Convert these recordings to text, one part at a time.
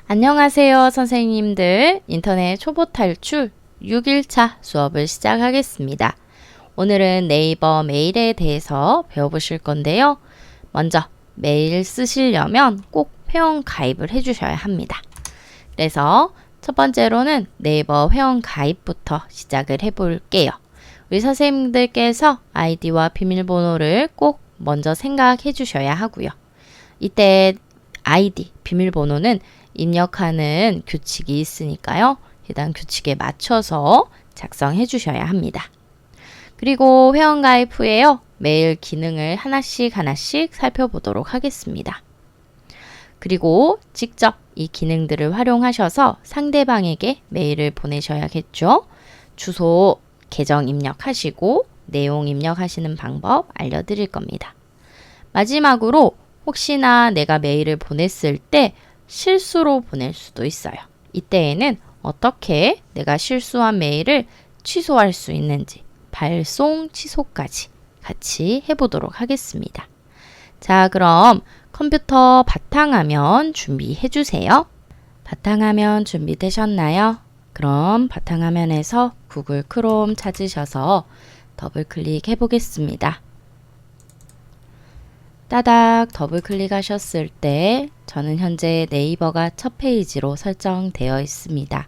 안녕하세요, 선생님들. 인터넷 초보 탈출 6일차 수업을 시작하겠습니다. 오늘은 네이버 메일에 대해서 배워보실 건데요. 먼저 메일 쓰시려면 꼭 회원 가입을 해주셔야 합니다. 그래서 첫 번째로는 네이버 회원 가입부터 시작을 해볼게요. 우리 선생님들께서 아이디와 비밀번호를 꼭 먼저 생각해 주셔야 하고요. 이때 아이디, 비밀번호는 입력하는 규칙이 있으니까요. 해당 규칙에 맞춰서 작성해 주셔야 합니다. 그리고 회원가입 후에요. 메일 기능을 하나씩 살펴보도록 하겠습니다. 그리고 직접 이 기능들을 활용하셔서 상대방에게 메일을 보내셔야겠죠. 주소, 계정 입력하시고 내용 입력하시는 방법 알려드릴 겁니다. 마지막으로 혹시나 내가 메일을 보냈을 때 실수로 보낼 수도 있어요. 이때에는 어떻게 내가 실수한 메일을 취소할 수 있는지 발송 취소까지 같이 해보도록 하겠습니다. 자, 그럼 컴퓨터 바탕화면 준비해 주세요. 바탕화면 준비되셨나요? 그럼 바탕화면에서 구글 크롬 찾으셔서 더블 클릭해 보겠습니다. 따닥 더블 클릭하셨을 때 저는 현재 네이버가 첫 페이지로 설정되어 있습니다.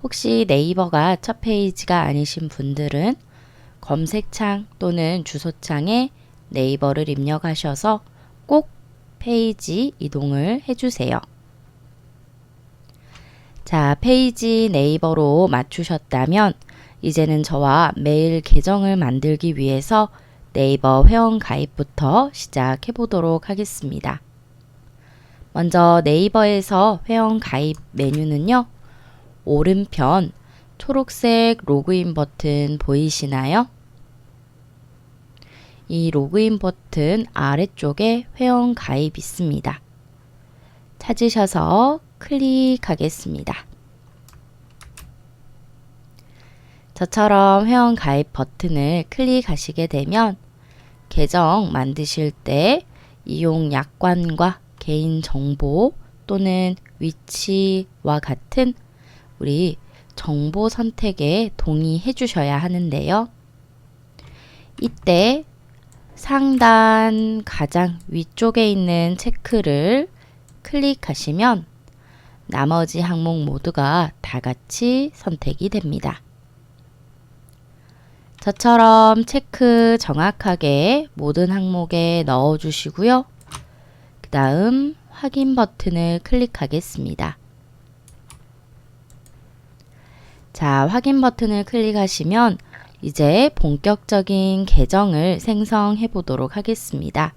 혹시 네이버가 첫 페이지가 아니신 분들은 검색창 또는 주소창에 네이버를 입력하셔서 꼭 페이지 이동을 해주세요. 자, 페이지 네이버로 맞추셨다면 이제는 저와 메일 계정을 만들기 위해서 네이버 회원 가입부터 시작해 보도록 하겠습니다. 먼저 네이버에서 회원 가입 메뉴는요. 오른편 초록색 로그인 버튼 보이시나요? 이 로그인 버튼 아래쪽에 회원 가입 있습니다. 찾으셔서 클릭하겠습니다. 저처럼 회원 가입 버튼을 클릭하시게 되면 계정 만드실 때 이용 약관과 개인정보 또는 위치와 같은 우리 정보 선택에 동의해 주셔야 하는데요. 이때 상단 가장 위쪽에 있는 체크를 클릭하시면 나머지 항목 모두가 다 같이 선택이 됩니다. 저처럼 체크 정확하게 모든 항목에 넣어 주시고요. 그 다음 확인 버튼을 클릭하겠습니다. 자, 확인 버튼을 클릭하시면 이제 본격적인 계정을 생성해 보도록 하겠습니다.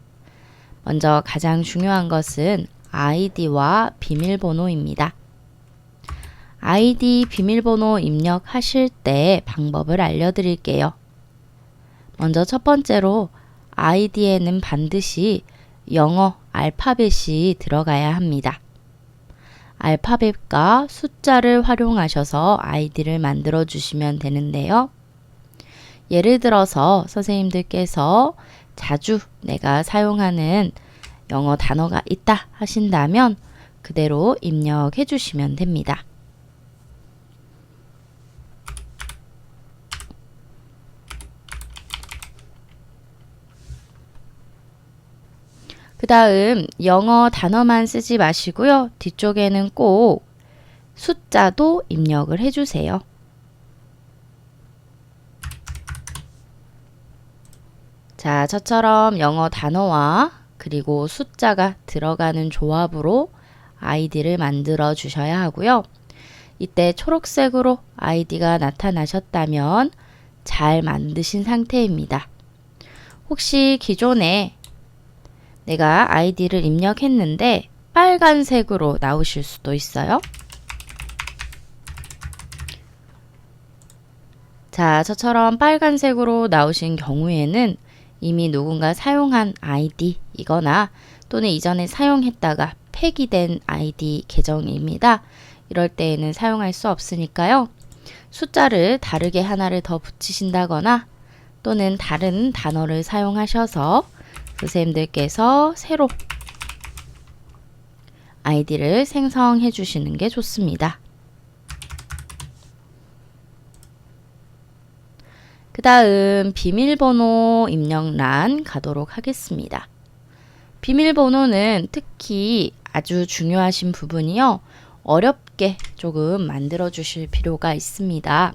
먼저 가장 중요한 것은 아이디와 비밀번호입니다. 아이디 비밀번호 입력하실 때 방법을 알려드릴게요. 먼저 첫 번째로 아이디에는 반드시 영어 알파벳이 들어가야 합니다. 알파벳과 숫자를 활용하셔서 아이디를 만들어 주시면 되는데요. 예를 들어서 선생님들께서 자주 내가 사용하는 영어 단어가 있다 하신다면 그대로 입력해 주시면 됩니다. 그 다음 영어 단어만 쓰지 마시고요. 뒤쪽에는 꼭 숫자도 입력을 해주세요. 자, 저처럼 영어 단어와 그리고 숫자가 들어가는 조합으로 아이디를 만들어 주셔야 하고요. 이때 초록색으로 아이디가 나타나셨다면 잘 만드신 상태입니다. 혹시 기존에 내가 아이디를 입력했는데 빨간색으로 나오실 수도 있어요. 자, 저처럼 빨간색으로 나오신 경우에는 이미 누군가 사용한 아이디이거나 또는 이전에 사용했다가 폐기된 아이디 계정입니다. 이럴 때에는 사용할 수 없으니까요. 숫자를 다르게 하나를 더 붙이신다거나 또는 다른 단어를 사용하셔서 선생님들께서 새로 아이디를 생성해 주시는 게 좋습니다. 그 다음 비밀번호 입력란 가도록 하겠습니다. 비밀번호는 특히 아주 중요하신 부분이요. 어렵게 조금 만들어 주실 필요가 있습니다.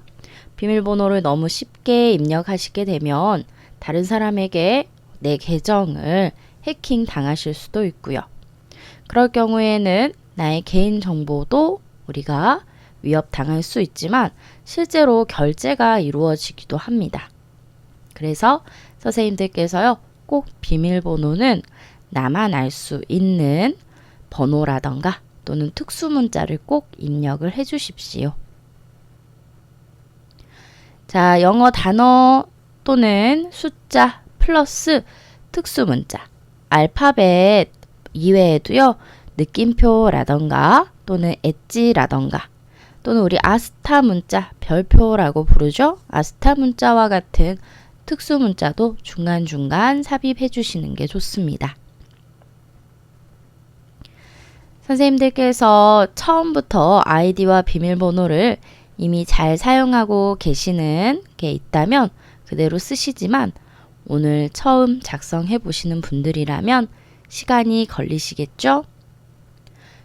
비밀번호를 너무 쉽게 입력하시게 되면 다른 사람에게 내 계정을 해킹 당하실 수도 있고요. 그럴 경우에는 나의 개인정보도 우리가 위협당할 수 있지만 실제로 결제가 이루어지기도 합니다. 그래서 선생님들께서요, 꼭 비밀번호는 나만 알 수 있는 번호라던가 또는 특수문자를 꼭 입력을 해 주십시오. 자, 영어 단어 또는 숫자 플러스 특수문자, 알파벳 이외에도요, 느낌표라던가 또는 엣지라던가 또는 우리 아스타 문자, 별표라고 부르죠. 아스타 문자와 같은 특수 문자도 중간중간 삽입해 주시는 게 좋습니다. 선생님들께서 처음부터 아이디와 비밀번호를 이미 잘 사용하고 계시는 게 있다면 그대로 쓰시지만 오늘 처음 작성해 보시는 분들이라면 시간이 걸리시겠죠?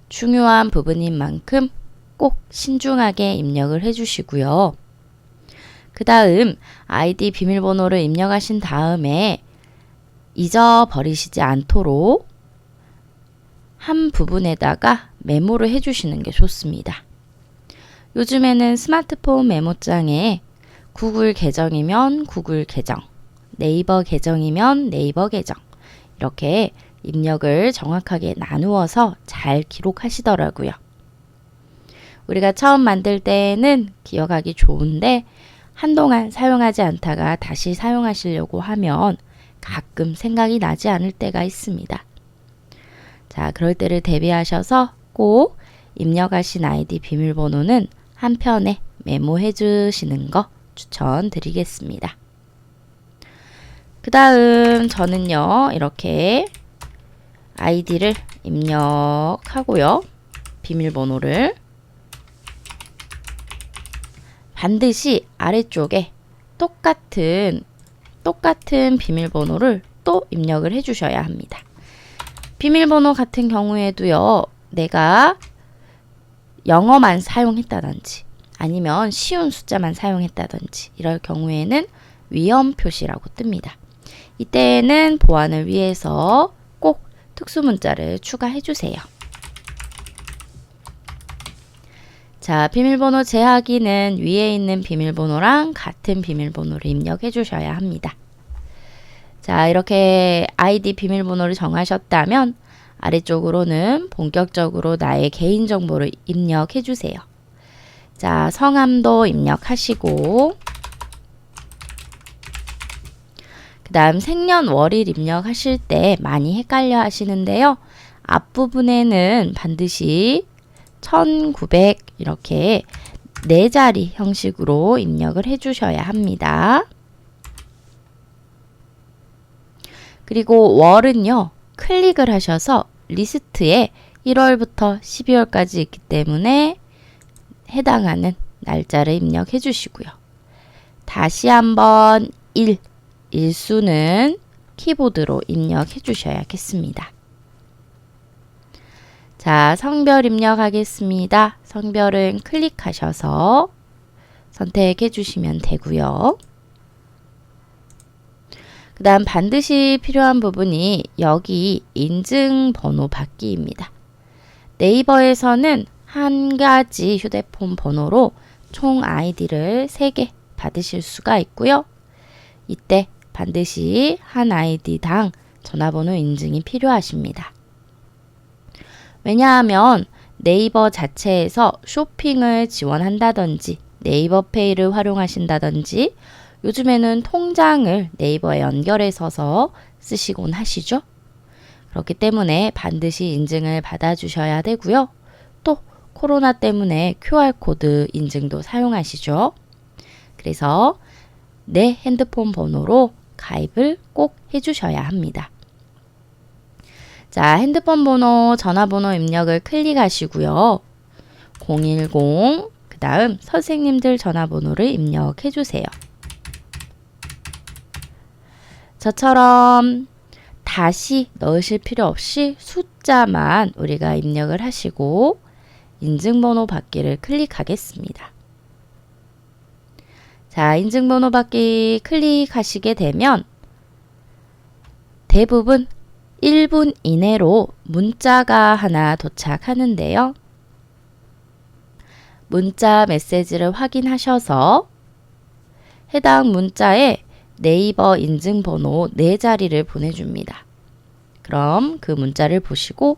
중요한 부분인 만큼 꼭 신중하게 입력을 해주시고요. 그 다음 아이디 비밀번호를 입력하신 다음에 잊어버리시지 않도록 한 부분에다가 메모를 해주시는 게 좋습니다. 요즘에는 스마트폰 메모장에 구글 계정이면 구글 계정, 네이버 계정이면 네이버 계정 이렇게 입력을 정확하게 나누어서 잘 기록하시더라고요. 우리가 처음 만들 때는 기억하기 좋은데 한동안 사용하지 않다가 다시 사용하시려고 하면 가끔 생각이 나지 않을 때가 있습니다. 자, 그럴 때를 대비하셔서 꼭 입력하신 아이디 비밀번호는 한 편에 메모해 주시는 거 추천드리겠습니다. 그 다음 저는요, 이렇게 아이디를 입력하고요. 비밀번호를 반드시 아래쪽에 똑같은 비밀번호를 또 입력을 해 주셔야 합니다. 비밀번호 같은 경우에도요, 내가 영어만 사용했다든지 아니면 쉬운 숫자만 사용했다든지 이럴 경우에는 위험 표시라고 뜹니다. 이때는 보안을 위해서 꼭 특수문자를 추가해 주세요. 자, 비밀번호 재확인은 위에 있는 비밀번호랑 같은 비밀번호를 입력해 주셔야 합니다. 자, 이렇게 아이디 비밀번호를 정하셨다면 아래쪽으로는 본격적으로 나의 개인정보를 입력해 주세요. 자, 성함도 입력하시고 그 다음 생년월일 입력하실 때 많이 헷갈려 하시는데요. 앞부분에는 반드시 1900 이렇게 4자리 형식으로 입력을 해 주셔야 합니다. 그리고 월은요, 클릭을 하셔서 리스트에 1월부터 12월까지 있기 때문에 해당하는 날짜를 입력해 주시고요. 다시 한번 일수는 키보드로 입력해 주셔야겠습니다. 자, 성별 입력하겠습니다. 성별은 클릭하셔서 선택해 주시면 되고요. 그 다음 반드시 필요한 부분이 여기 인증번호 받기입니다. 네이버에서는 한 가지 휴대폰 번호로 총 아이디를 3개 받으실 수가 있고요. 이때 반드시 한 아이디당 전화번호 인증이 필요하십니다. 왜냐하면 네이버 자체에서 쇼핑을 지원한다든지 네이버 페이를 활용하신다든지 요즘에는 통장을 네이버에 연결해서 쓰시곤 하시죠. 그렇기 때문에 반드시 인증을 받아주셔야 되고요. 또 코로나 때문에 QR코드 인증도 사용하시죠. 그래서 내 핸드폰 번호로 가입을 꼭 해주셔야 합니다. 자, 핸드폰 번호, 전화번호 입력을 클릭하시고요. 010, 그 다음 선생님들 전화번호를 입력해 주세요. 저처럼 다시 넣으실 필요 없이 숫자만 우리가 입력을 하시고 인증번호 받기를 클릭하겠습니다. 자, 인증번호 받기 클릭하시게 되면 대부분 1분 이내로 문자가 하나 도착하는데요. 문자 메시지를 확인하셔서 해당 문자에 네이버 인증번호 4자리를 보내줍니다. 그럼 그 문자를 보시고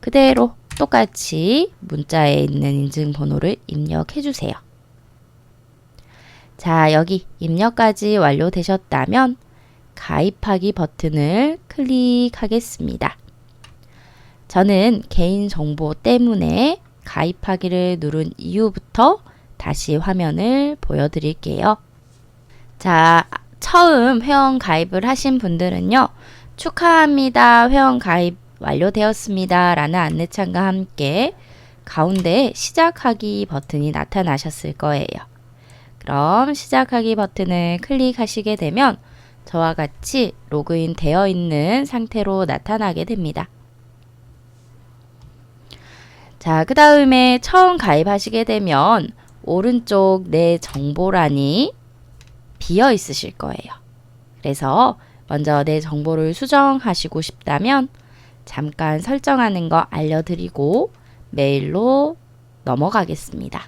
그대로 똑같이 문자에 있는 인증번호를 입력해 주세요. 자, 여기 입력까지 완료되셨다면 가입하기 버튼을 클릭하겠습니다. 저는 개인정보 때문에 가입하기를 누른 이후부터 다시 화면을 보여드릴게요. 자, 처음 회원 가입을 하신 분들은요. 축하합니다. 회원 가입 완료되었습니다. 라는 안내창과 함께 가운데 시작하기 버튼이 나타나셨을 거예요. 그럼 시작하기 버튼을 클릭하시게 되면 저와 같이 로그인 되어 있는 상태로 나타나게 됩니다. 자, 그 다음에 처음 가입하시게 되면 오른쪽 내 정보란이 비어 있으실 거예요. 그래서 먼저 내 정보를 수정하시고 싶다면 잠깐 설정하는 거 알려드리고 메일로 넘어가겠습니다.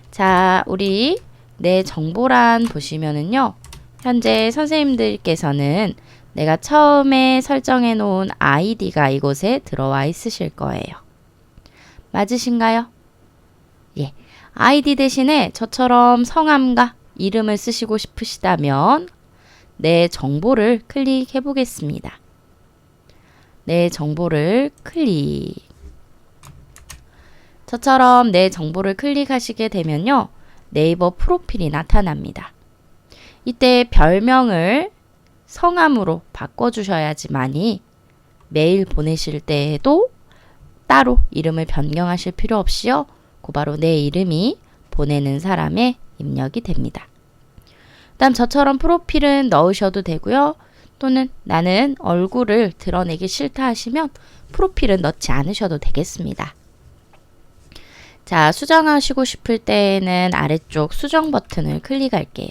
자, 우리 내 정보란 보시면은요. 현재 선생님들께서는 내가 처음에 설정해 놓은 아이디가 이곳에 들어와 있으실 거예요. 맞으신가요? 예. 아이디 대신에 저처럼 성함과 이름을 쓰시고 싶으시다면 내 정보를 클릭해 보겠습니다. 내 정보를 클릭. 저처럼 내 정보를 클릭하시게 되면요. 네이버 프로필이 나타납니다. 이때 별명을 성함으로 바꿔주셔야지만이 메일 보내실 때에도 따로 이름을 변경하실 필요 없이요. 곧바로 내 이름이 보내는 사람에 입력이 됩니다. 그다음 저처럼 프로필은 넣으셔도 되고요. 또는 나는 얼굴을 드러내기 싫다 하시면 프로필은 넣지 않으셔도 되겠습니다. 자, 수정하시고 싶을 때에는 아래쪽 수정 버튼을 클릭할게요.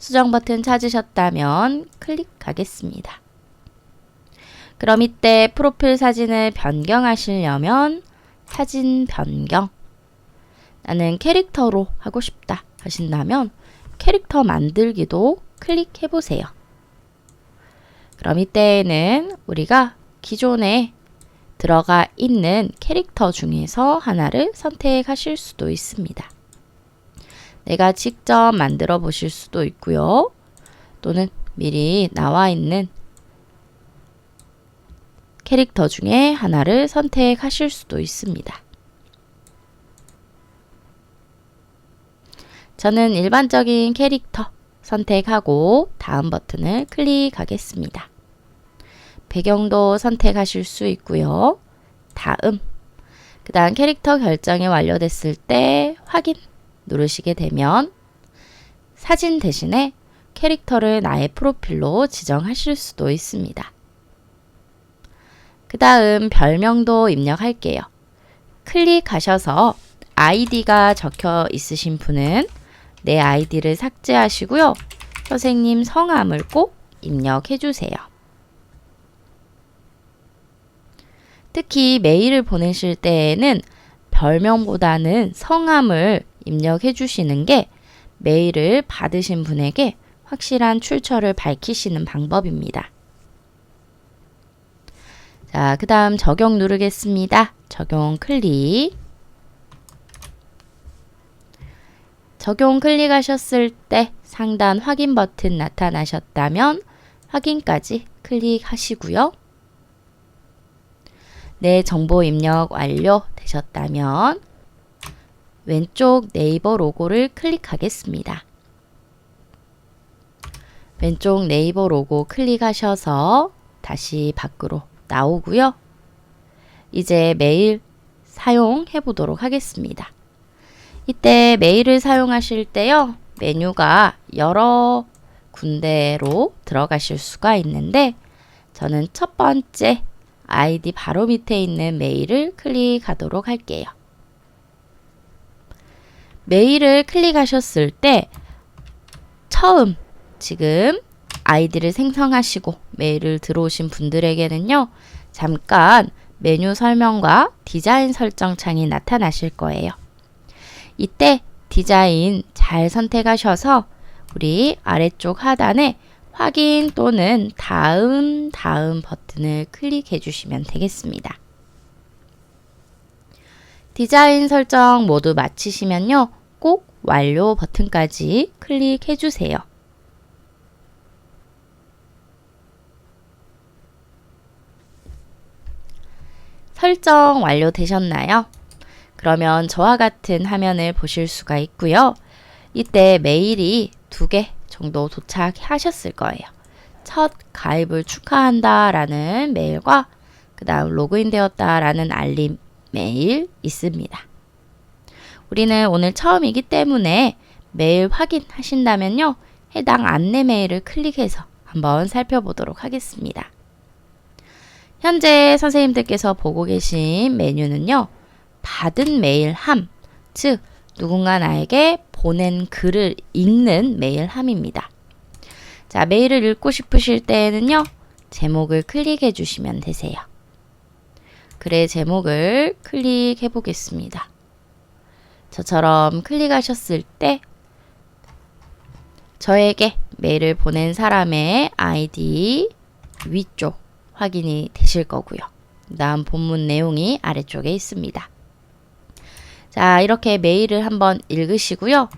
수정 버튼 찾으셨다면 클릭하겠습니다. 그럼 이때 프로필 사진을 변경하시려면 사진 변경, 나는 캐릭터로 하고 싶다 하신다면 캐릭터 만들기도 클릭해 보세요. 그럼 이때에는 우리가 기존에 들어가 있는 캐릭터 중에서 하나를 선택하실 수도 있습니다. 내가 직접 만들어 보실 수도 있고요. 또는 미리 나와 있는 캐릭터 중에 하나를 선택하실 수도 있습니다. 저는 일반적인 캐릭터 선택하고 다음 버튼을 클릭하겠습니다. 배경도 선택하실 수 있고요. 다음, 그 다음 캐릭터 결정이 완료됐을 때 확인 누르시게 되면 사진 대신에 캐릭터를 나의 프로필로 지정하실 수도 있습니다. 그 다음 별명도 입력할게요. 클릭하셔서 아이디가 적혀 있으신 분은 내 아이디를 삭제하시고요. 선생님 성함을 꼭 입력해 주세요. 특히 메일을 보내실 때에는 별명보다는 성함을 입력해 주시는 게 메일을 받으신 분에게 확실한 출처를 밝히시는 방법입니다. 자, 그 다음 적용 누르겠습니다. 적용 클릭. 적용 클릭하셨을 때 상단 확인 버튼 나타나셨다면 확인까지 클릭하시고요. 내 정보 입력 완료 되셨다면 왼쪽 네이버 로고를 클릭하겠습니다. 왼쪽 네이버 로고 클릭하셔서 다시 밖으로 나오고요. 이제 메일 사용해 보도록 하겠습니다. 이때 메일을 사용하실 때요. 메뉴가 여러 군데로 들어가실 수가 있는데 저는 첫 번째 아이디 바로 밑에 있는 메일을 클릭하도록 할게요. 메일을 클릭하셨을 때 처음 지금 아이디를 생성하시고 메일을 들어오신 분들에게는요. 잠깐 메뉴 설명과 디자인 설정 창이 나타나실 거예요. 이때 디자인 잘 선택하셔서 우리 아래쪽 하단에 확인 또는 다음 버튼을 클릭해 주시면 되겠습니다. 디자인 설정 모두 마치시면요. 꼭 완료 버튼까지 클릭해 주세요. 설정 완료되셨나요? 그러면 저와 같은 화면을 보실 수가 있고요. 이때 메일이 2개 정도 도착하셨을 거예요. 첫 가입을 축하한다 라는 메일과 그 다음 로그인 되었다 라는 알림 메일 있습니다. 우리는 오늘 처음이기 때문에 메일 확인하신다면요. 해당 안내 메일을 클릭해서 한번 살펴보도록 하겠습니다. 현재 선생님들께서 보고 계신 메뉴는요. 받은 메일 함, 즉 누군가 나에게 보낸 글을 읽는 메일 함입니다. 자, 메일을 읽고 싶으실 때에는요. 제목을 클릭해 주시면 되세요. 글의 제목을 클릭해 보겠습니다. 저처럼 클릭하셨을 때 저에게 메일을 보낸 사람의 아이디 위쪽 확인이 되실 거고요. 다음 본문 내용이 아래쪽에 있습니다. 자, 이렇게 메일을 한번 읽으시고요.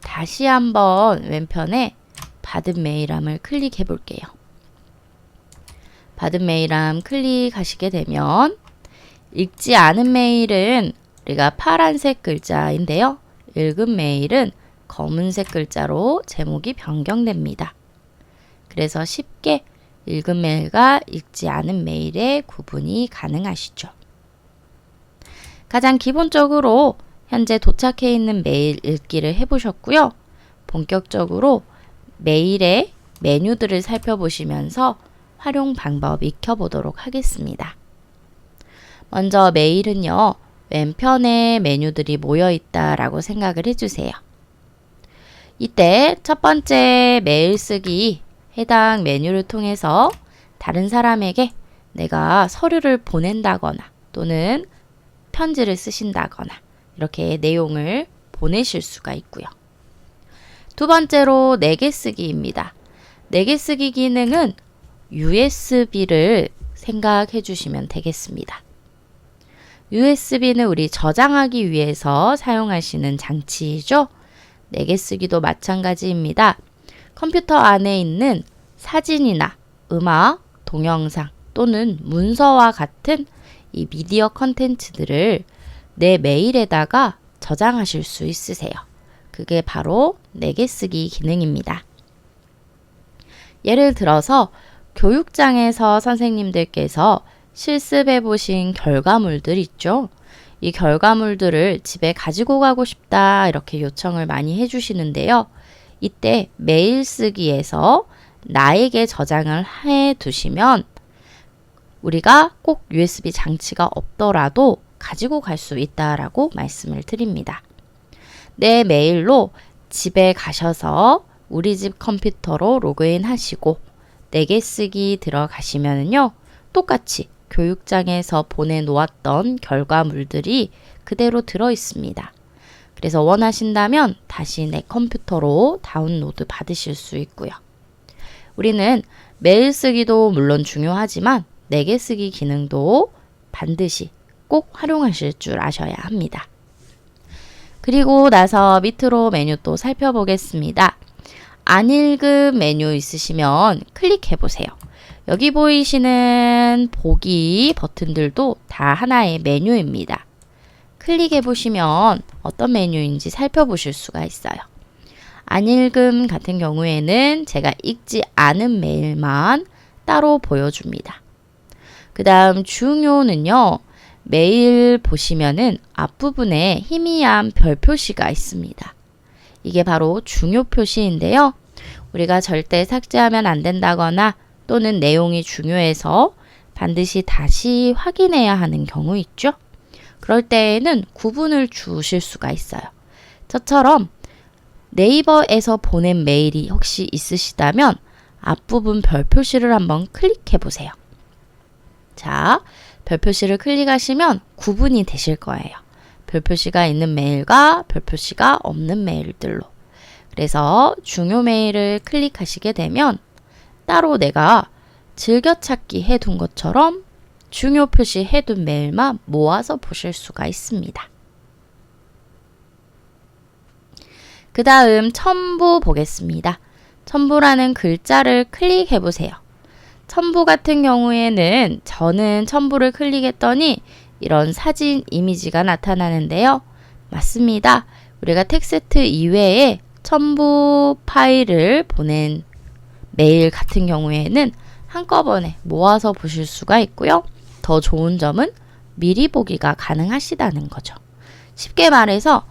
다시 한번 왼편에 받은 메일함을 클릭해 볼게요. 받은 메일함 클릭하시게 되면 읽지 않은 메일은 우리가 파란색 글자인데요. 읽은 메일은 검은색 글자로 제목이 변경됩니다. 그래서 쉽게 읽은 메일과 읽지 않은 메일의 구분이 가능하시죠. 가장 기본적으로 현재 도착해 있는 메일 읽기를 해보셨고요. 본격적으로 메일의 메뉴들을 살펴보시면서 활용 방법 익혀보도록 하겠습니다. 먼저 메일은요. 왼편에 메뉴들이 모여있다라고 생각을 해주세요. 이때 첫 번째 메일 쓰기 해당 메뉴를 통해서 다른 사람에게 내가 서류를 보낸다거나 또는 편지를 쓰신다거나 이렇게 내용을 보내실 수가 있고요. 두 번째로 내게 쓰기입니다. 내게 쓰기 기능은 USB를 생각해 주시면 되겠습니다. USB는 우리 저장하기 위해서 사용하시는 장치이죠. 내게 쓰기도 마찬가지입니다. 컴퓨터 안에 있는 사진이나 음악, 동영상 또는 문서와 같은 이 미디어 컨텐츠들을 내 메일에다가 저장하실 수 있으세요. 그게 바로 내게 쓰기 기능입니다. 예를 들어서 교육장에서 선생님들께서 실습해 보신 결과물들 있죠. 이 결과물들을 집에 가지고 가고 싶다 이렇게 요청을 많이 해주시는데요. 이때 메일 쓰기에서 나에게 저장을 해 두시면 우리가 꼭 USB 장치가 없더라도 가지고 갈 수 있다라고 말씀을 드립니다. 내 메일로 집에 가셔서 우리 집 컴퓨터로 로그인 하시고 내게 쓰기 들어가시면요. 똑같이 교육장에서 보내놓았던 결과물들이 그대로 들어 있습니다. 그래서 원하신다면 다시 내 컴퓨터로 다운로드 받으실 수 있고요. 우리는 메일 쓰기도 물론 중요하지만 내게 쓰기 기능도 반드시 꼭 활용하실 줄 아셔야 합니다. 그리고 나서 밑으로 메뉴 또 살펴보겠습니다. 안 읽은 메뉴 있으시면 클릭해 보세요. 여기 보이시는 보기 버튼들도 다 하나의 메뉴입니다. 클릭해 보시면 어떤 메뉴인지 살펴보실 수가 있어요. 안 읽음 같은 경우에는 제가 읽지 않은 메일만 따로 보여줍니다. 그 다음 중요는요. 메일 보시면은 앞부분에 희미한 별 표시가 있습니다. 이게 바로 중요 표시인데요. 우리가 절대 삭제하면 안 된다거나 또는 내용이 중요해서 반드시 다시 확인해야 하는 경우 있죠. 그럴 때에는 구분을 주실 수가 있어요. 저처럼 네이버에서 보낸 메일이 혹시 있으시다면 앞부분 별 표시를 한번 클릭해 보세요. 자, 별 표시를 클릭하시면 구분이 되실 거예요. 별 표시가 있는 메일과 별 표시가 없는 메일들로. 그래서 중요 메일을 클릭하시게 되면 따로 내가 즐겨찾기 해둔 것처럼 중요 표시 해둔 메일만 모아서 보실 수가 있습니다. 그 다음 첨부 보겠습니다. 첨부라는 글자를 클릭해 보세요. 첨부 같은 경우에는 저는 첨부를 클릭했더니 이런 사진 이미지가 나타나는데요. 맞습니다. 우리가 텍스트 이외에 첨부 파일을 보낸 메일 같은 경우에는 한꺼번에 모아서 보실 수가 있고요. 더 좋은 점은 미리 보기가 가능하시다는 거죠. 쉽게 말해서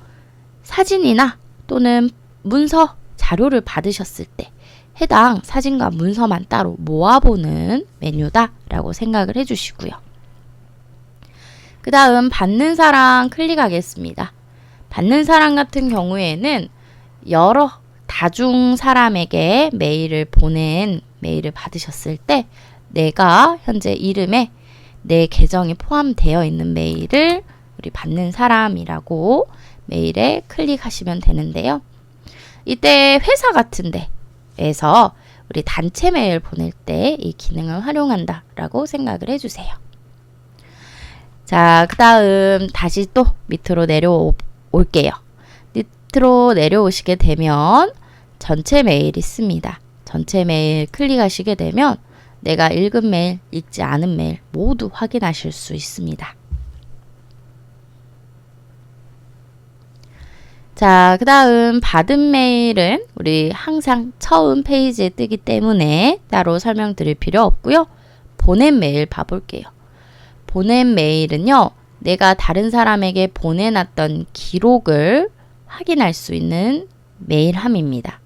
사진이나 또는 문서, 자료를 받으셨을 때 해당 사진과 문서만 따로 모아보는 메뉴다라고 생각을 해주시고요. 그 다음 받는 사람 클릭하겠습니다. 받는 사람 같은 경우에는 여러 다중 사람에게 메일을 받으셨을 때 내가 현재 이름에 내 계정이 포함되어 있는 메일을 우리 받는 사람이라고 메일에 클릭하시면 되는데요. 이때 회사 같은 데에서 우리 단체 메일 보낼 때 이 기능을 활용한다 라고 생각을 해주세요. 자, 그 다음 다시 또 밑으로 내려올게요. 밑으로 내려오시게 되면 전체 메일이 있습니다. 전체 메일 클릭하시게 되면 내가 읽은 메일, 읽지 않은 메일 모두 확인하실 수 있습니다. 자, 그 다음 받은 메일은 우리 항상 처음 페이지에 뜨기 때문에 따로 설명드릴 필요 없고요. 보낸 메일 봐볼게요. 보낸 메일은요. 내가 다른 사람에게 보내놨던 기록을 확인할 수 있는 메일함입니다.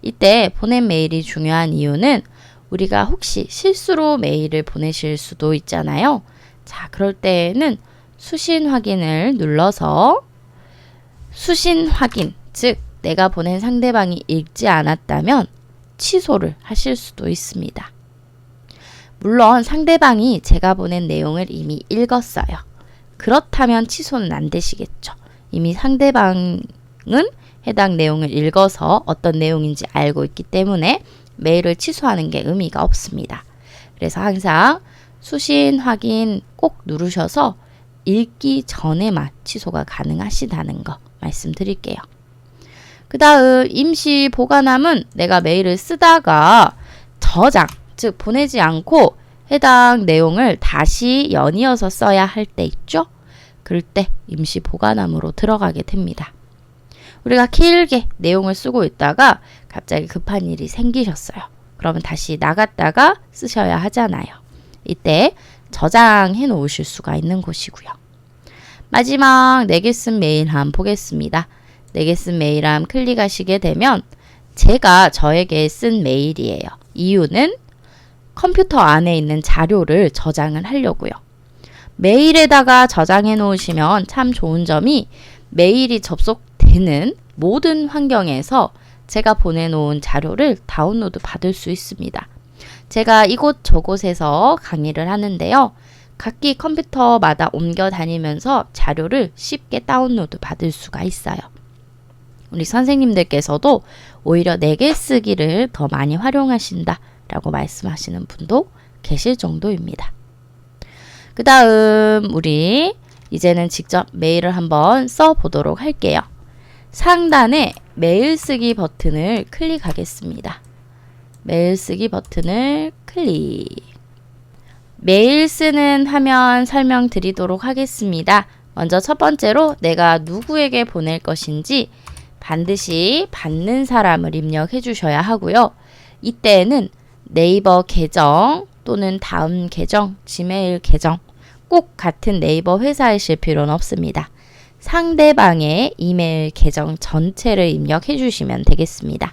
이때 보낸 메일이 중요한 이유는 우리가 혹시 실수로 메일을 보내실 수도 있잖아요. 자, 그럴 때에는 수신 확인을 눌러서 수신 확인, 즉 내가 보낸 상대방이 읽지 않았다면 취소를 하실 수도 있습니다. 물론 상대방이 제가 보낸 내용을 이미 읽었어요. 그렇다면 취소는 안 되시겠죠. 이미 상대방은 해당 내용을 읽어서 어떤 내용인지 알고 있기 때문에 메일을 취소하는 게 의미가 없습니다. 그래서 항상 수신 확인 꼭 누르셔서 읽기 전에만 취소가 가능하시다는 거 말씀드릴게요. 그 다음 임시 보관함은 내가 메일을 쓰다가 저장, 즉 보내지 않고 해당 내용을 다시 연이어서 써야 할 때 있죠? 그럴 때 임시 보관함으로 들어가게 됩니다. 우리가 길게 내용을 쓰고 있다가 갑자기 급한 일이 생기셨어요. 그러면 다시 나갔다가 쓰셔야 하잖아요. 이때 저장해 놓으실 수가 있는 곳이고요. 마지막 내게 쓴 메일함 보겠습니다. 내게 쓴 메일함 클릭하시게 되면 제가 저에게 쓴 메일이에요. 이유는 컴퓨터 안에 있는 자료를 저장을 하려고요. 메일에다가 저장해 놓으시면 참 좋은 점이 메일이 접속되는 모든 환경에서 제가 보내놓은 자료를 다운로드 받을 수 있습니다. 제가 이곳 저곳에서 강의를 하는데요. 각기 컴퓨터마다 옮겨 다니면서 자료를 쉽게 다운로드 받을 수가 있어요. 우리 선생님들께서도 오히려 내게 쓰기를 더 많이 활용하신다 라고 말씀하시는 분도 계실 정도입니다. 그 다음 우리 이제는 직접 메일을 한번 써보도록 할게요. 상단에 메일 쓰기 버튼을 클릭하겠습니다. 메일 쓰기 버튼을 클릭. 메일 쓰는 화면 설명드리도록 하겠습니다. 먼저 첫 번째로 내가 누구에게 보낼 것인지 반드시 받는 사람을 입력해 주셔야 하고요. 이때는 네이버 계정 또는 다음 계정, 지메일 계정 꼭 같은 네이버 회사이실 필요는 없습니다. 상대방의 이메일 계정 전체를 입력해 주시면 되겠습니다.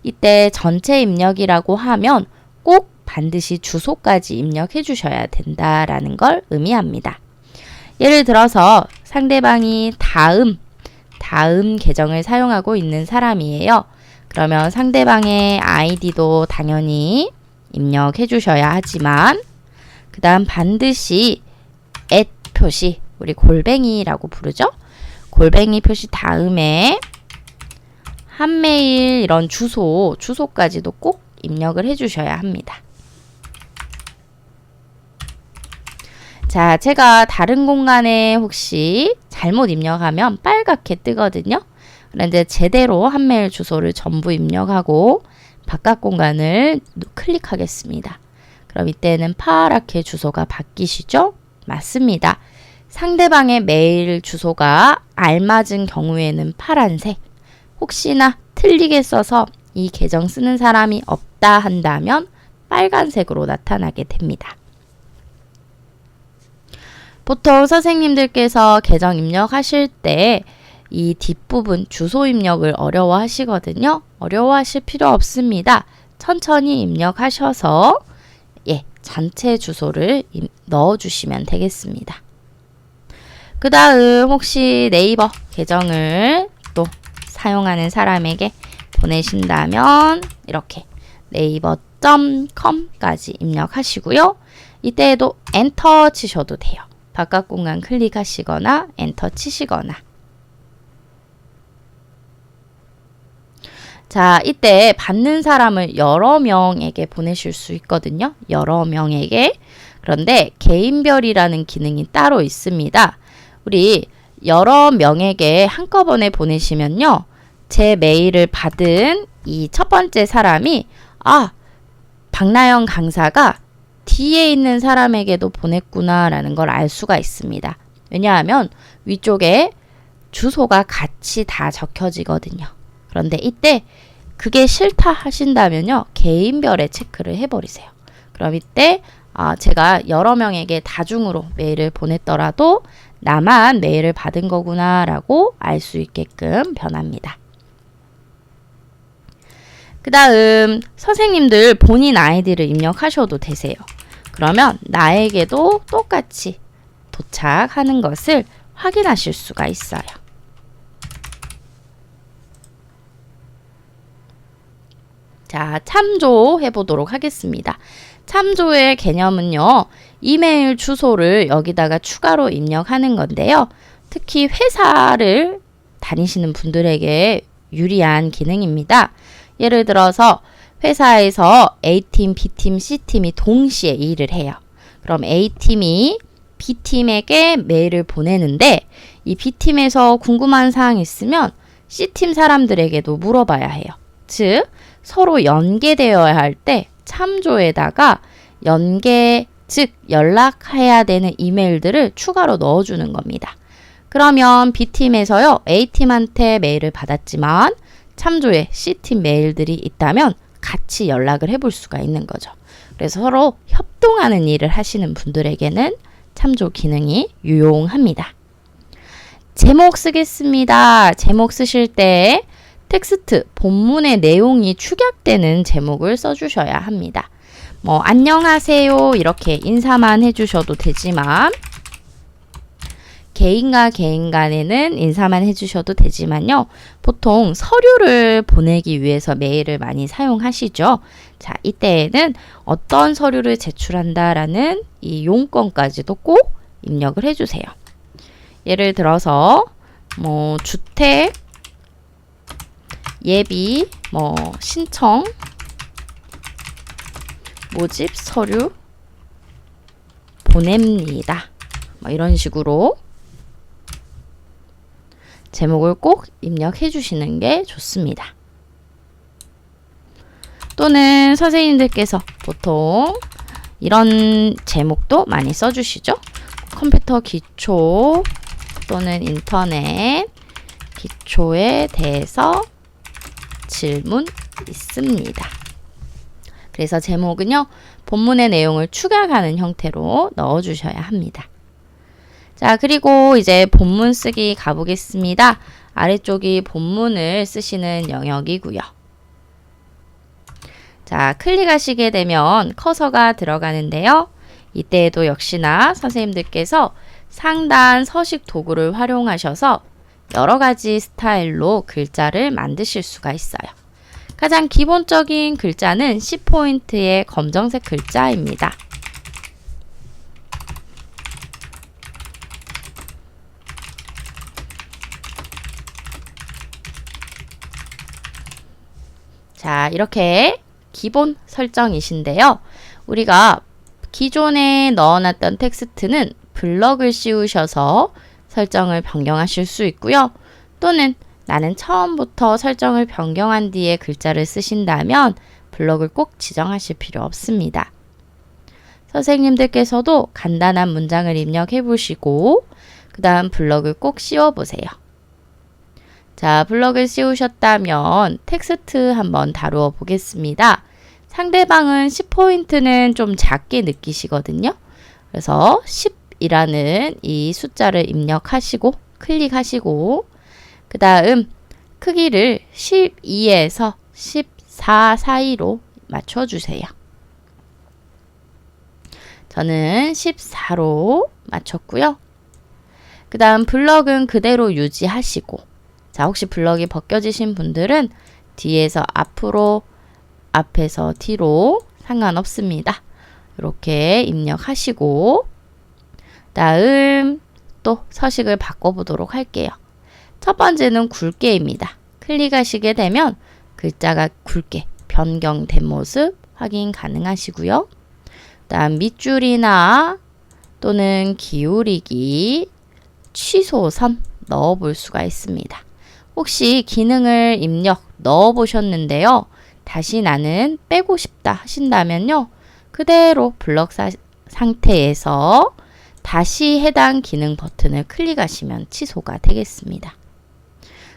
이때 전체 입력이라고 하면 꼭 반드시 주소까지 입력해 주셔야 된다라는 걸 의미합니다. 예를 들어서 상대방이 다음 계정을 사용하고 있는 사람이에요. 그러면 상대방의 아이디도 당연히 입력해 주셔야 하지만 그 다음 반드시 표시, 우리 골뱅이라고 부르죠? 골뱅이 표시 다음에 한메일 이런 주소까지도 꼭 입력을 해 주셔야 합니다. 자, 제가 다른 공간에 혹시 잘못 입력하면 빨갛게 뜨거든요. 그런데 제대로 한메일 주소를 전부 입력하고 바깥 공간을 클릭하겠습니다. 그럼 이때는 파랗게 주소가 바뀌시죠? 맞습니다. 상대방의 메일 주소가 알맞은 경우에는 파란색, 혹시나 틀리게 써서 이 계정 쓰는 사람이 없다 한다면 빨간색으로 나타나게 됩니다. 보통 선생님들께서 계정 입력하실 때 이 뒷부분 주소 입력을 어려워하시거든요. 어려워하실 필요 없습니다. 천천히 입력하셔서 전체 주소를 넣어주시면 되겠습니다. 그 다음 혹시 네이버 계정을 또 사용하는 사람에게 보내신다면 이렇게 naver.com까지 입력하시고요. 이때에도 엔터 치셔도 돼요. 바깥 공간 클릭하시거나 엔터 치시거나. 자, 이때 받는 사람을 여러 명에게 보내실 수 있거든요. 여러 명에게. 그런데 개인별이라는 기능이 따로 있습니다. 우리 여러 명에게 한꺼번에 보내시면요. 제 메일을 받은 이 첫 번째 사람이 박나영 강사가 뒤에 있는 사람에게도 보냈구나 라는 걸 알 수가 있습니다. 왜냐하면 위쪽에 주소가 같이 다 적혀지거든요. 그런데 이때 그게 싫다 하신다면요. 개인별에 체크를 해버리세요. 그럼 이때 제가 여러 명에게 다중으로 메일을 보냈더라도 나만 메일을 받은 거구나 라고 알 수 있게끔 변합니다. 그 다음 선생님들 본인 아이디를 입력하셔도 되세요. 그러면 나에게도 똑같이 도착하는 것을 확인하실 수가 있어요. 자, 참조해 보도록 하겠습니다. 참조의 개념은요. 이메일 주소를 여기다가 추가로 입력하는 건데요. 특히 회사를 다니시는 분들에게 유리한 기능입니다. 예를 들어서 회사에서 A팀, B팀, C팀이 동시에 일을 해요. 그럼 A팀이 B팀에게 메일을 보내는데 이 B팀에서 궁금한 사항이 있으면 C팀 사람들에게도 물어봐야 해요. 즉 서로 연계되어야 할 때 참조에다가 즉 연락해야 되는 이메일들을 추가로 넣어주는 겁니다. 그러면 B팀에서요 A팀한테 메일을 받았지만 참조에 C팀 메일들이 있다면 같이 연락을 해볼 수가 있는 거죠. 그래서 서로 협동하는 일을 하시는 분들에게는 참조 기능이 유용합니다. 제목 쓰겠습니다. 제목 쓰실 때 텍스트, 본문의 내용이 축약되는 제목을 써주셔야 합니다. 안녕하세요 이렇게 인사만 해주셔도 되지만 개인과 개인 간에는 인사만 해주셔도 되지만요. 보통 서류를 보내기 위해서 메일을 많이 사용하시죠. 자, 이때에는 어떤 서류를 제출한다라는 이 용건까지도 꼭 입력을 해주세요. 예를 들어서 주택 예비 신청 모집 서류 보냅니다. 이런 식으로 제목을 꼭 입력해 주시는 게 좋습니다. 또는 선생님들께서 보통 이런 제목도 많이 써주시죠. 컴퓨터 기초 또는 인터넷 기초에 대해서 질문 있습니다. 그래서 제목은요, 본문의 내용을 추가하는 형태로 넣어주셔야 합니다. 자, 그리고 이제 본문 쓰기 가보겠습니다. 아래쪽이 본문을 쓰시는 영역이고요. 자, 클릭하시게 되면 커서가 들어가는데요. 이때에도 역시나 선생님들께서 상단 서식 도구를 활용하셔서 여러 가지 스타일로 글자를 만드실 수가 있어요. 가장 기본적인 글자는 10포인트의 검정색 글자입니다. 자, 이렇게 기본 설정이신데요. 우리가 기존에 넣어놨던 텍스트는 블럭을 씌우셔서 설정을 변경하실 수 있고요. 또는 나는 처음부터 설정을 변경한 뒤에 글자를 쓰신다면 블럭을 꼭 지정하실 필요 없습니다. 선생님들께서도 간단한 문장을 입력해 보시고 그 다음 블럭을 꼭 씌워 보세요. 자, 블럭을 씌우셨다면 텍스트 한번 다루어 보겠습니다. 상대방은 10포인트는 좀 작게 느끼시거든요. 그래서 10이라는 이 숫자를 입력하시고 클릭하시고 그 다음 크기를 12에서 14 사이로 맞춰주세요. 저는 14로 맞췄고요. 그 다음 블럭은 그대로 유지하시고, 자, 혹시 블럭이 벗겨지신 분들은 뒤에서 앞으로, 앞에서 뒤로 상관없습니다. 이렇게 입력하시고 다음 또 서식을 바꿔보도록 할게요. 첫 번째는 굵게입니다. 클릭하시게 되면 글자가 굵게 변경된 모습 확인 가능하시고요. 다음 밑줄이나 또는 기울이기, 취소선 넣어볼 수가 있습니다. 혹시 기능을 입력 넣어보셨는데요. 다시 나는 빼고 싶다 하신다면요. 그대로 블럭 상태에서 다시 해당 기능 버튼을 클릭하시면 취소가 되겠습니다.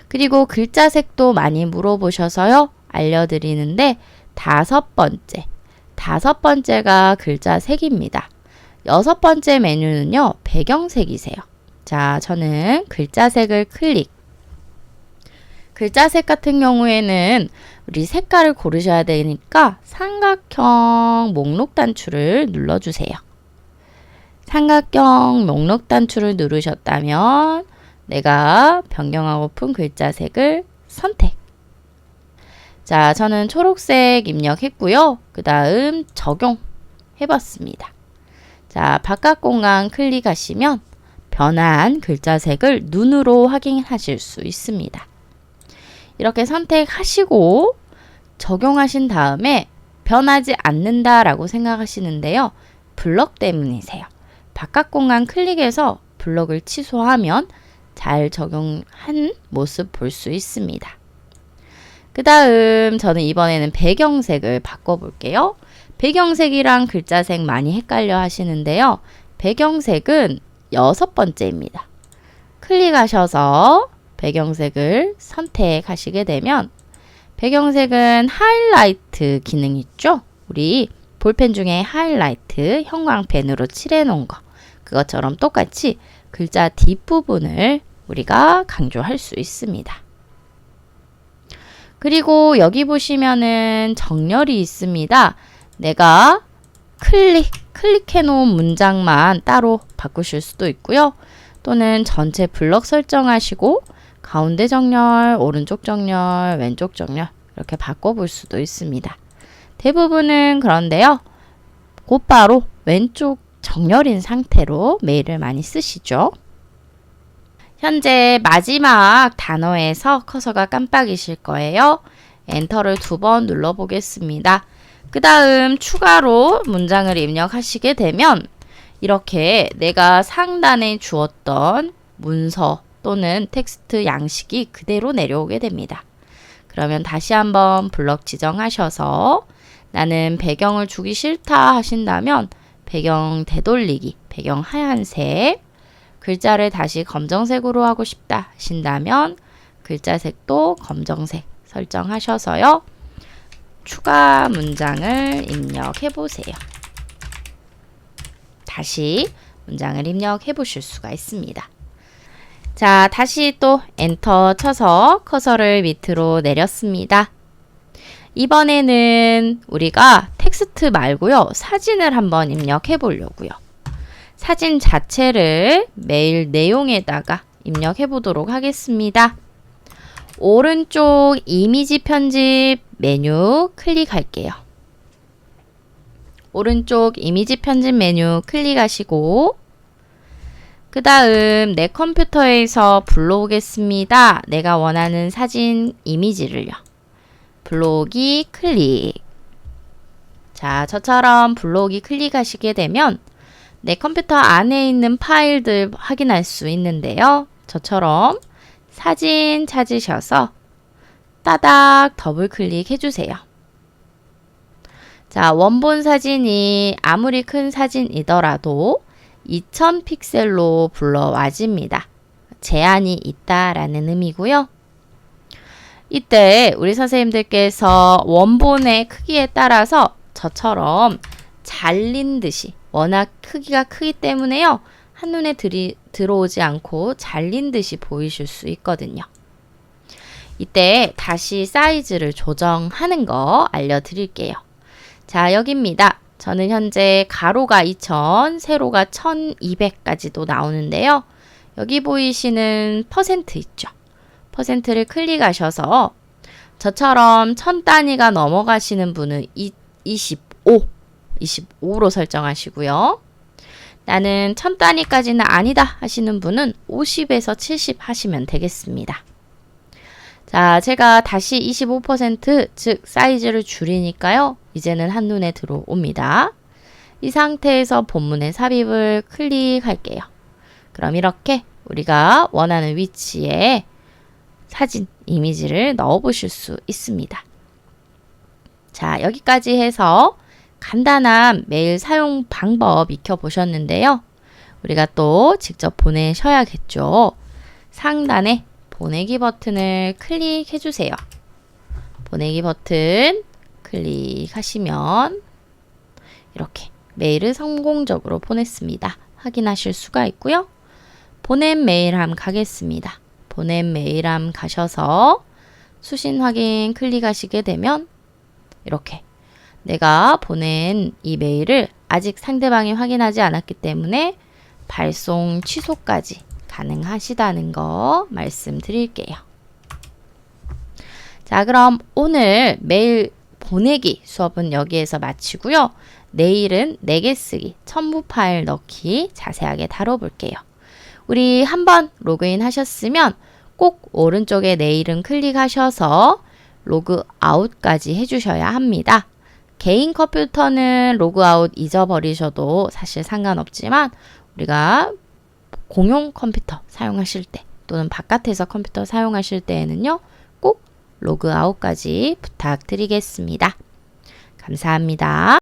그리고 글자 색도 많이 물어보셔서요. 알려드리는데 다섯 번째가 글자 색입니다. 여섯 번째 메뉴는요. 배경색이세요. 자, 저는 글자 색을 클릭. 글자색 같은 경우에는 우리 색깔을 고르셔야 되니까 삼각형 목록 단추를 눌러주세요. 삼각형 목록 단추를 누르셨다면 내가 변경하고픈 글자색을 선택. 자, 저는 초록색 입력했고요. 그 다음 적용해봤습니다. 자, 바깥 공간 클릭하시면 변한 글자색을 눈으로 확인하실 수 있습니다. 이렇게 선택하시고 적용하신 다음에 변하지 않는다라고 생각하시는데요. 블럭 때문이세요. 바깥 공간 클릭해서 블럭을 취소하면 잘 적용한 모습 볼 수 있습니다. 그 다음 저는 이번에는 배경색을 바꿔볼게요. 배경색이랑 글자색 많이 헷갈려 하시는데요. 배경색은 여섯 번째입니다. 클릭하셔서 배경색을 선택하시게 되면 배경색은 하이라이트 기능 있죠? 우리 볼펜 중에 하이라이트 형광펜으로 칠해 놓은 거 그것처럼 똑같이 글자 뒷부분을 우리가 강조할 수 있습니다. 그리고 여기 보시면은 정렬이 있습니다. 내가 클릭해 놓은 문장만 따로 바꾸실 수도 있고요. 또는 전체 블럭 설정하시고 가운데 정렬, 오른쪽 정렬, 왼쪽 정렬 이렇게 바꿔볼 수도 있습니다. 대부분은 그런데요. 곧바로 왼쪽 정렬인 상태로 메일을 많이 쓰시죠. 현재 마지막 단어에서 커서가 깜빡이실 거예요. 엔터를 2번 눌러보겠습니다. 그 다음 추가로 문장을 입력하시게 되면 이렇게 내가 상단에 주었던 문서 또는 텍스트 양식이 그대로 내려오게 됩니다. 그러면 다시 한번 블럭 지정하셔서 나는 배경을 주기 싫다 하신다면 배경 되돌리기, 배경 하얀색, 글자를 다시 검정색으로 하고 싶다 하신다면 글자색도 검정색 설정하셔서요. 추가 문장을 입력해 보세요. 다시 문장을 입력해 보실 수가 있습니다. 자, 다시 또 엔터 쳐서 커서를 밑으로 내렸습니다. 이번에는 우리가 텍스트 말고요. 사진을 한번 입력해 보려고요. 사진 자체를 메일 내용에다가 입력해 보도록 하겠습니다. 오른쪽 이미지 편집 메뉴 클릭할게요. 오른쪽 이미지 편집 메뉴 클릭하시고 그 다음 내 컴퓨터에서 불러오겠습니다. 내가 원하는 사진 이미지를요. 불러오기 클릭. 자, 저처럼 불러오기 클릭하시게 되면 내 컴퓨터 안에 있는 파일들 확인할 수 있는데요. 저처럼 사진 찾으셔서 따닥 더블 클릭해 주세요. 자, 원본 사진이 아무리 큰 사진이더라도 2000 픽셀로 불러와집니다. 제한이 있다라는 의미고요. 이때 우리 선생님들께서 원본의 크기에 따라서 저처럼 잘린 듯이 워낙 크기가 크기 때문에요. 한눈에 들어오지 않고 잘린 듯이 보이실 수 있거든요. 이때 다시 사이즈를 조정하는 거 알려드릴게요. 자, 여기입니다. 저는 현재 가로가 2000, 세로가 1200까지도 나오는데요. 여기 보이시는 퍼센트 있죠? 퍼센트를 클릭하셔서 저처럼 1000 단위가 넘어가시는 분은 25로 설정하시고요. 나는 1000 단위까지는 아니다 하시는 분은 50에서 70 하시면 되겠습니다. 자, 제가 다시 25% 즉 사이즈를 줄이니까요. 이제는 한눈에 들어옵니다. 이 상태에서 본문의 삽입을 클릭할게요. 그럼 이렇게 우리가 원하는 위치에 사진, 이미지를 넣어 보실 수 있습니다. 자, 여기까지 해서 간단한 메일 사용 방법 익혀보셨는데요. 우리가 또 직접 보내셔야겠죠. 상단에 보내기 버튼을 클릭해 주세요. 보내기 버튼 클릭하시면 이렇게 메일을 성공적으로 보냈습니다. 확인하실 수가 있고요. 보낸 메일함 가겠습니다. 보낸 메일함 가셔서 수신 확인 클릭하시게 되면 이렇게 내가 보낸 이 메일을 아직 상대방이 확인하지 않았기 때문에 발송 취소까지 가능하시다는 거 말씀드릴게요. 자, 그럼 오늘 메일 보내기 수업은 여기에서 마치고요. 내일은 4개 쓰기, 첨부 파일 넣기 자세하게 다뤄볼게요. 우리 한번 로그인 하셨으면 꼭 오른쪽에 내 이름 클릭하셔서 로그아웃까지 해주셔야 합니다. 개인 컴퓨터는 로그아웃 잊어버리셔도 사실 상관없지만 우리가 공용 컴퓨터 사용하실 때 또는 바깥에서 컴퓨터 사용하실 때에는요. 꼭 로그아웃까지 부탁드리겠습니다. 감사합니다.